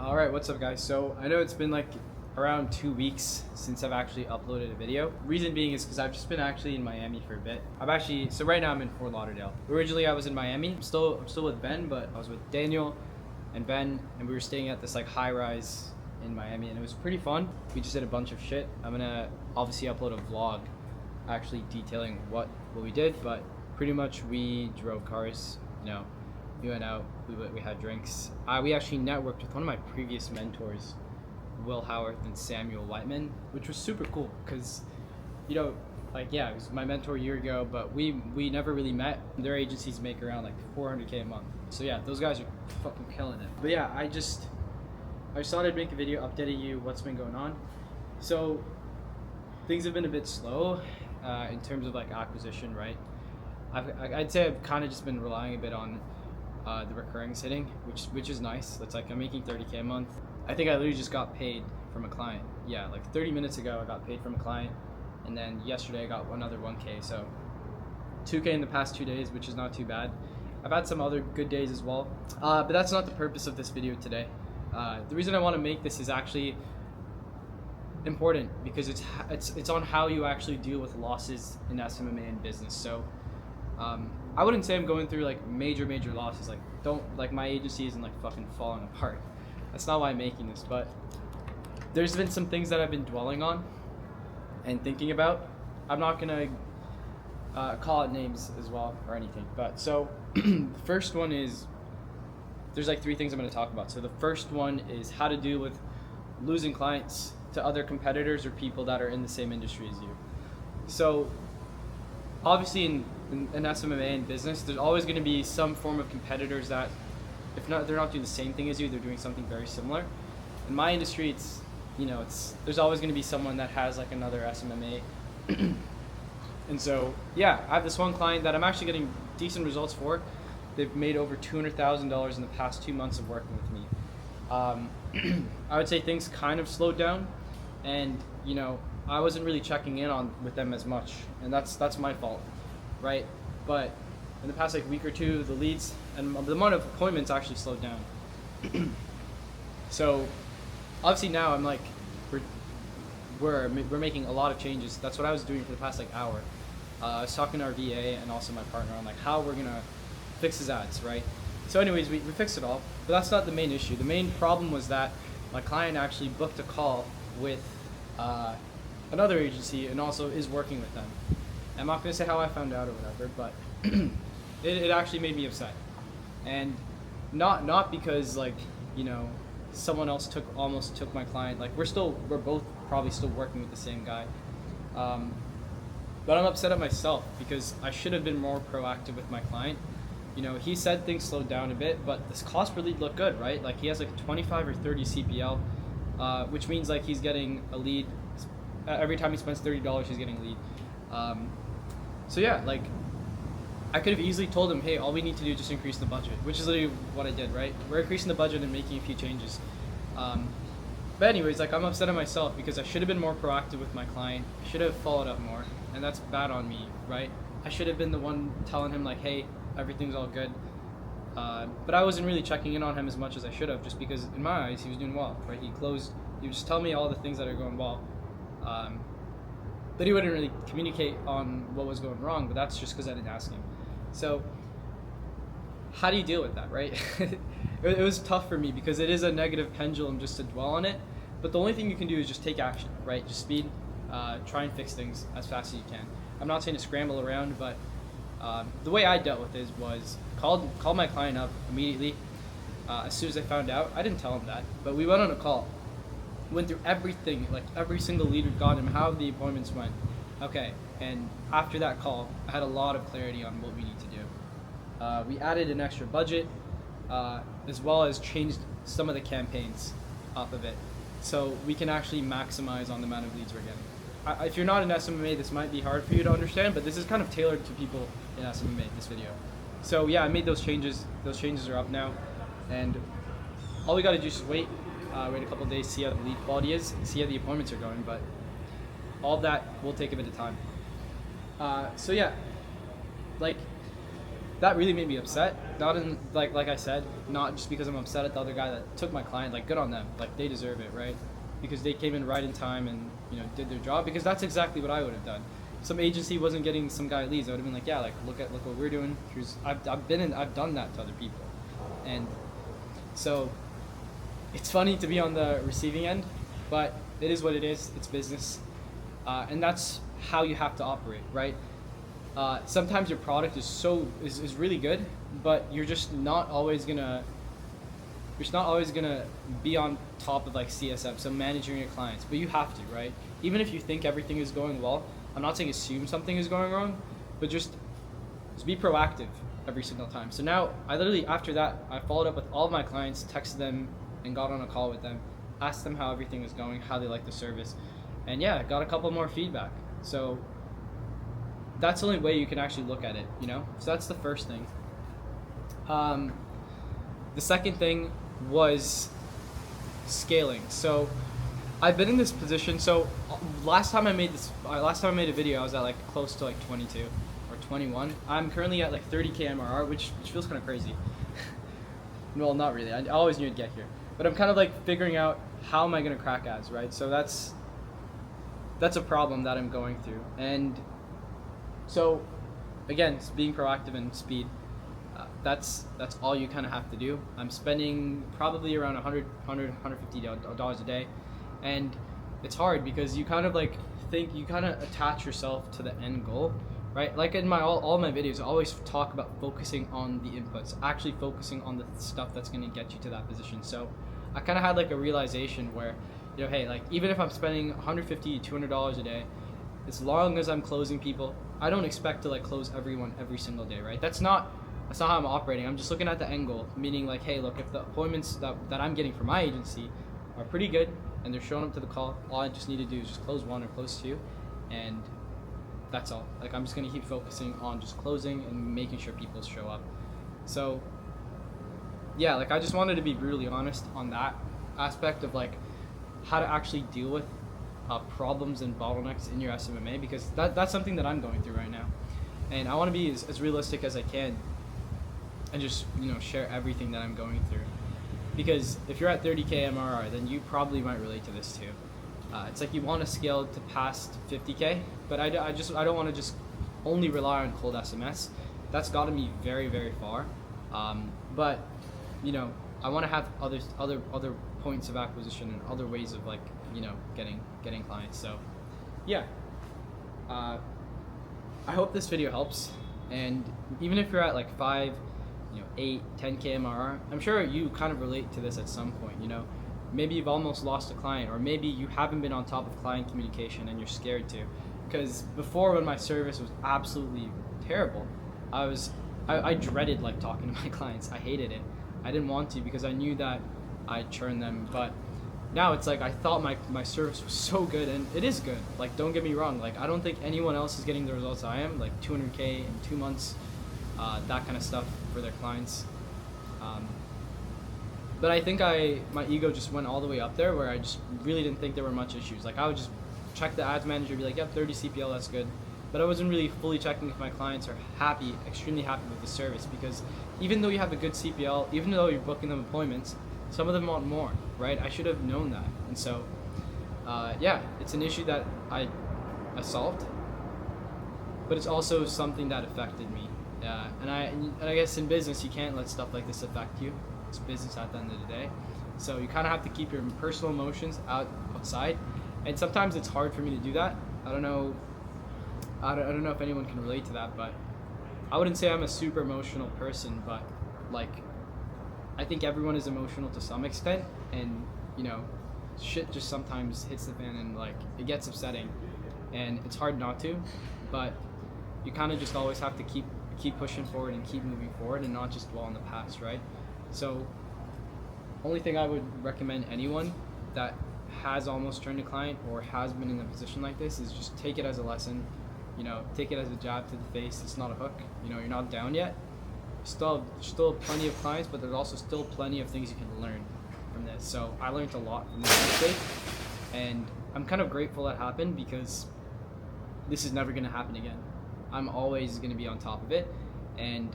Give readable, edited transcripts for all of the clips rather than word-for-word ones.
All right, what's up, guys? So I know it's been like around 2 weeks since I've actually uploaded a video. Reason being is because I've just been actually in Miami for a bit. So right now I'm in Fort Lauderdale. Originally I was in Miami. I'm still with Ben, but I was with Daniel and Ben, and we were staying at this like high rise in Miami, and it was pretty fun. We just did a bunch of shit. I'm gonna obviously upload a vlog actually detailing what we did, but pretty much we drove cars, we went out, we had drinks. We actually networked with one of my previous mentors, Will Howarth and Samuel Whiteman, which was super cool because, it was my mentor a year ago, but we never really met. Their agencies make around like $400K a month. So yeah, those guys are fucking killing it. But yeah, I just thought I'd make a video updating you what's been going on. So things have been a bit slow in terms of like acquisition, right? I'd say I've kind of just been relying a bit on the recurring hitting, which is nice. That's like I'm making $30K a month. I think I literally just got paid from a client. Yeah, like 30 minutes ago I got paid from a client, and then yesterday I got another 1K. So 2K in the past 2 days, which is not too bad. I've had some other good days as well, but that's not the purpose of this video today. The reason I want to make this is actually important because it's on how you actually deal with losses in SMMA and business. So I wouldn't say I'm going through like major losses. Like my agency isn't like fucking falling apart. That's not why I'm making this, but there's been some things that I've been dwelling on and thinking about. I'm not gonna call out names as well or anything, but so the first one is, there's like 3 things I'm gonna talk about. So the first one is how to deal with losing clients to other competitors or people that are in the same industry as you. So obviously in SMMA and business, there's always going to be some form of competitors that, if not, they're not doing the same thing as you, they're doing something very similar. In my industry, there's always going to be someone that has like another SMMA. And so, yeah, I have this one client that I'm actually getting decent results for. They've made over $200,000 in the past 2 months of working with me. I would say things kind of slowed down, and I wasn't really checking in with them as much, and that's my fault, right? But in the past like week or two, the leads and the amount of appointments actually slowed down. So obviously now I'm like we're making a lot of changes. That's what I was doing for the past like hour. I was talking to our VA and also my partner on like how we're gonna fix his ads, right? So anyways, we fixed it all, but that's not the main issue. The main problem was that my client actually booked a call with another agency and also is working with them. I'm not going to say how I found out or whatever, but it actually made me upset. And not because like, someone else almost took my client. Like we're both probably still working with the same guy. But I'm upset at myself because I should have been more proactive with my client. He said things slowed down a bit, but this cost per lead looked good, right? Like he has like a 25 or 30 CPL, which means like he's getting a lead. Every time he spends $30, he's getting a lead. So yeah, like I could have easily told him, hey, all we need to do is just increase the budget, which is literally what I did, right? We're increasing the budget and making a few changes. But anyways, like I'm upset at myself because I should have been more proactive with my client. I should have followed up more, and that's bad on me, right? I should have been the one telling him like, hey, everything's all good. But I wasn't really checking in on him as much as I should have, just because in my eyes he was doing well, right? He would just tell me all the things that are going well. But he wouldn't really communicate on what was going wrong, but that's just because I didn't ask him. So how do you deal with that, right? It was tough for me because it is a negative pendulum just to dwell on it, but the only thing you can do is just take action, right? Just speed, try and fix things as fast as you can. I'm not saying to scramble around, but the way I dealt with it was called my client up immediately as soon as I found out. I didn't tell him that, but we went on a call. Went through everything, like every single lead we've gotten, how the appointments went. Okay, and after that call, I had a lot of clarity on what we need to do. We added an extra budget, as well as changed some of the campaigns off of it, so we can actually maximize on the amount of leads we're getting. If you're not in SMMA, this might be hard for you to understand, but this is kind of tailored to people in SMMA, this video. So yeah, I made those changes. Those changes are up now, and all we gotta do is just wait a couple of days, see how the lead quality is, see how the appointments are going, but all of that will take a bit of time. So yeah, like that really made me upset. Not in like I said, not just because I'm upset at the other guy that took my client. Like, good on them. Like, they deserve it, right? Because they came in right in time and, you know, did their job. Because that's exactly what I would have done. Some agency wasn't getting some guy leads. I would have been like, yeah, like look what we're doing. I've done that to other people, and so it's funny to be on the receiving end, but it is what it is. It's business, and that's how you have to operate, right? Sometimes your product is really good, but you're not always gonna be on top of like CSM, so managing your clients. But you have to, right? Even if you think everything is going well, I'm not saying assume something is going wrong, but just be proactive every single time. So now I literally, after that, I followed up with all of my clients, texted them, and got on a call with them, asked them how everything was going, how they liked the service, and yeah, got a couple more feedback. So that's the only way you can actually look at it, you know? So that's the first thing. The second thing was scaling. So I've been in this position. So last time I made a video, I was at like close to like 22 or 21. I'm currently at like 30K MRR, which feels kind of crazy. Well, not really. I always knew I'd get here, but I'm kind of like figuring out how am I gonna crack ads, right? So that's a problem that I'm going through. And so again, it's being proactive and speed. That's all you kind of have to do. I'm spending probably around $150 a day. And it's hard because you kind of like think, you kind of attach yourself to the end goal, right? Like in all my videos, I always talk about focusing on the inputs, actually focusing on the stuff that's going to get you to that position. So I kind of had like a realization where, you know, hey, like even if I'm spending $150, $200 a day, as long as I'm closing people, I don't expect to like close everyone every single day, right? That's not how I'm operating. I'm just looking at the end goal, meaning like, hey, look, if the appointments that I'm getting from my agency are pretty good, and they're showing up to the call, all I just need to do is just close one or close two, and that's all. Like, I'm just gonna keep focusing on just closing and making sure people show up. So yeah, like I just wanted to be brutally honest on that aspect of like how to actually deal with problems and bottlenecks in your SMMA, because that's something that I'm going through right now, and I want to be as realistic as I can and just, you know, share everything that I'm going through. Because if you're at 30K MRR, then you probably might relate to this too. It's like you want to scale to past 50K, but I don't want to just only rely on cold SMS. That's gotten me very, very far. But you know, I want to have other points of acquisition and other ways of like, you know, getting clients. So yeah, I hope this video helps. And even if you're at like 5, 8, 10K MRR, I'm sure you kind of relate to this at some point, you know. Maybe you've almost lost a client, or maybe you haven't been on top of client communication and you're scared to. Because before, when my service was absolutely terrible, I dreaded like talking to my clients. I hated it. I didn't want to because I knew that I'd churn them. But now it's like I thought my service was so good, and it is good. Like, don't get me wrong. Like, I don't think anyone else is getting the results I am. Like 200K in 2 months. That kind of stuff for their clients. But I think my ego just went all the way up there, where I just really didn't think there were much issues. Like, I would just check the ads manager, be like, yep, 30 CPL, that's good. But I wasn't really fully checking if my clients are happy, extremely happy with the service, because even though you have a good CPL, even though you're booking them appointments, some of them want more, right? I should have known that. And so, yeah, it's an issue that I solved, but it's also something that affected me. And I guess in business, you can't let stuff like this affect you. It's business at the end of the day. So you kind of have to keep your personal emotions outside. And sometimes it's hard for me to do that. I don't know if anyone can relate to that, but I wouldn't say I'm a super emotional person, but like, I think everyone is emotional to some extent, and you know, shit just sometimes hits the fan and like it gets upsetting, and it's hard not to, but you kind of just always have to keep pushing forward and keep moving forward and not just dwell on the past, right? So only thing I would recommend anyone that has almost turned a client or has been in a position like this is just take it as a lesson, you know, take it as a jab to the face. It's not a hook, you know, you're not down yet. Still plenty of clients, but there's also still plenty of things you can learn from this. So I learned a lot from this mistake, and I'm kind of grateful that happened, because this is never going to happen again. I'm always going to be on top of it, and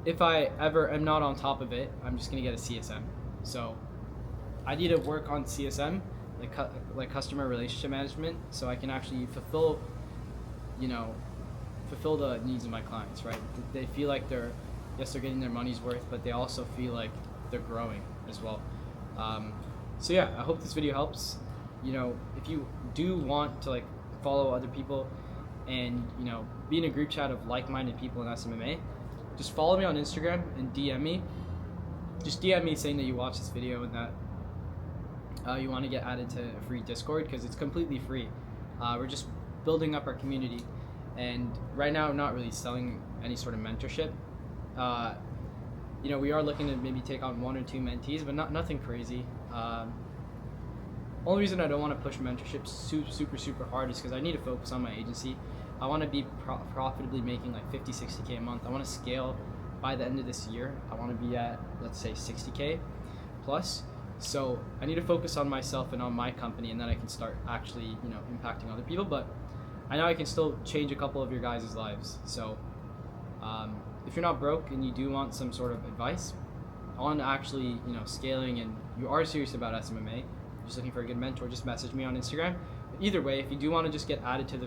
if I ever am not on top of it, I'm just gonna get a CSM. So I need to work on CSM, like customer relationship management, so I can actually fulfill the needs of my clients, right? They feel like they're getting their money's worth, but they also feel like they're growing as well. So yeah, I hope this video helps. If you do want to follow other people and be in a group chat of like-minded people in SMMA, just follow me on Instagram and DM me. Just DM me saying that you watched this video and that you want to get added to a free Discord, because it's completely free. We're just building up our community, and right now I'm not really selling any sort of mentorship. We are looking to maybe take on 1 or 2 mentees, but nothing crazy. Only reason I don't want to push mentorship super hard is because I need to focus on my agency. I want to be profitably making like 50, 60K a month. I want to scale by the end of this year. I want to be at, let's say, 60K plus. So I need to focus on myself and on my company, and then I can start actually, impacting other people. But I know I can still change a couple of your guys' lives. So if you're not broke and you do want some sort of advice on actually, scaling, and you are serious about SMMA, just looking for a good mentor, just message me on Instagram. Either way, if you do want to just get added to the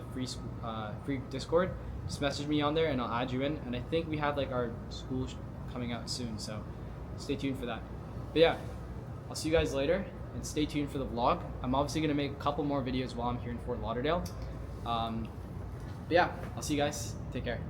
free Discord, just message me on there and I'll add you in. And I think we have our school coming out soon, so stay tuned for that. But yeah, I'll see you guys later, and stay tuned for the vlog. I'm obviously going to make a couple more videos while I'm here in Fort Lauderdale. But yeah, I'll see you guys. Take care.